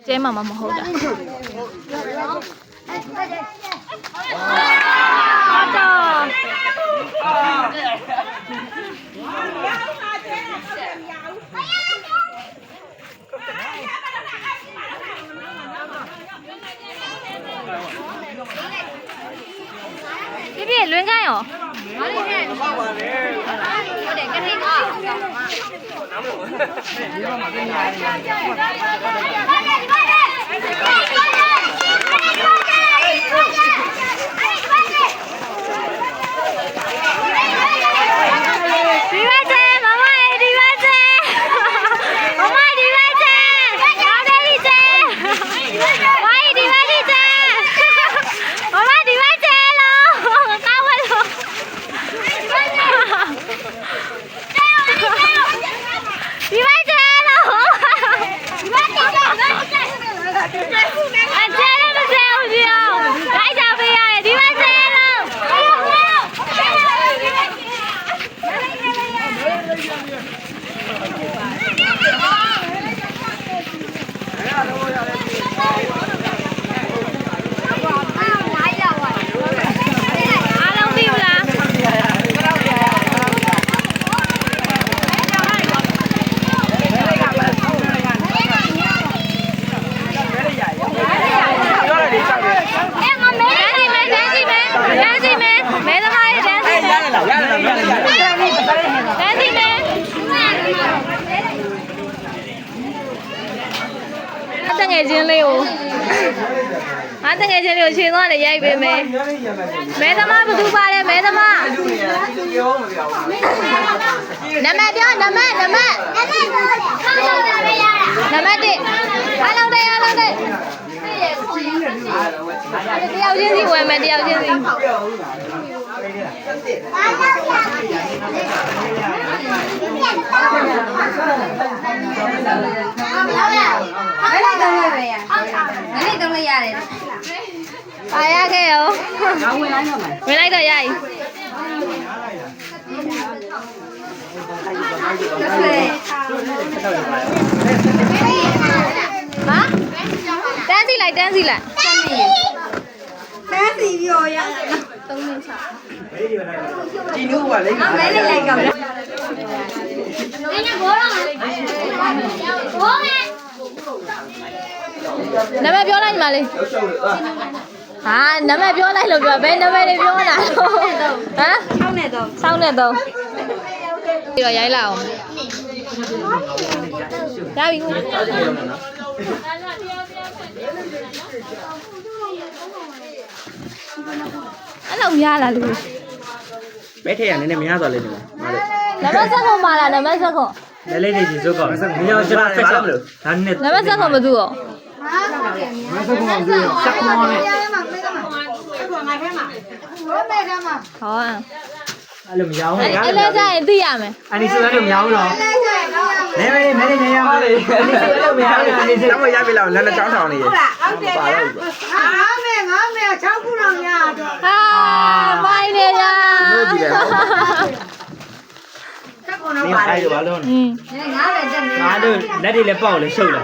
ကျဲမှာမဟုတ်တာပြပြလွင်ကိုင်းရောဘာလို့လဲဟုတ်တယ်ကတိတော့တငယ်ချင်းလေးကိုတငယ်ချင်းလေးကိုခြေသွားလေရိုက်ပေးမယ်မဲသမားဘသူပါလဲမဲသမားနမပြောနမ1အားလုံးတဲ့တယောက်ချင်းစီဝယ်မယ်တယောက်ချင်းစီပါရခဲ့ရောဝင်လိုက်တော့ရည်ဟာတန်းစီလိုက်တန်းစီပြောရ3မိနစ်ချဒီနုကလေးမဲလေးလိုက်ကမယ်ဘောရနမပြောလိုက်ညီမလေးဟာနမပြောလိုက်လို့ပြောဘယ်နမလေးပြောတာလို့ဟမ်6နဲ့3ပြီးတော့ရိုက်လာအောင်ရပြီအဲ့လိုများလားလူမဲထဲရနည်းနည်းများသွားလိမ့်မယ်နမဆက်ကုန်ပါလားနမဆက်ကုန်လဲလေးတွေစုကောမင်းတို့ကျွန်တော်ဆက်ချက်မလို့ဒါနဲ့နမဆက်ကုန်မသူရောမဆက်ကုန်အောင်ပြောဆက်ကုန်အောင်လေဟောအဲ့လိုမရအောင်လေအဲ့လဲကြရင်သိရမယ်အနီဆိုလည်းမရဘူးတော့မဲလေးနေရပါလေအနီဆိုလည်းမရဘူးအနီဆိုတော့ရပြီလားလက်နဲ့ချောင်းထောင်နေရဟုတ်တယ်ငါမေ6ခုလောက်ရတော့ဟာမိုင်းနေရလို့ကြည့်တယ်ဆက်ကုန်တော့ပါလေဘာလို့อืมငါပဲတက်နေငါတို့လက်တွေလည်းပေါက်လေရှုပ်လာ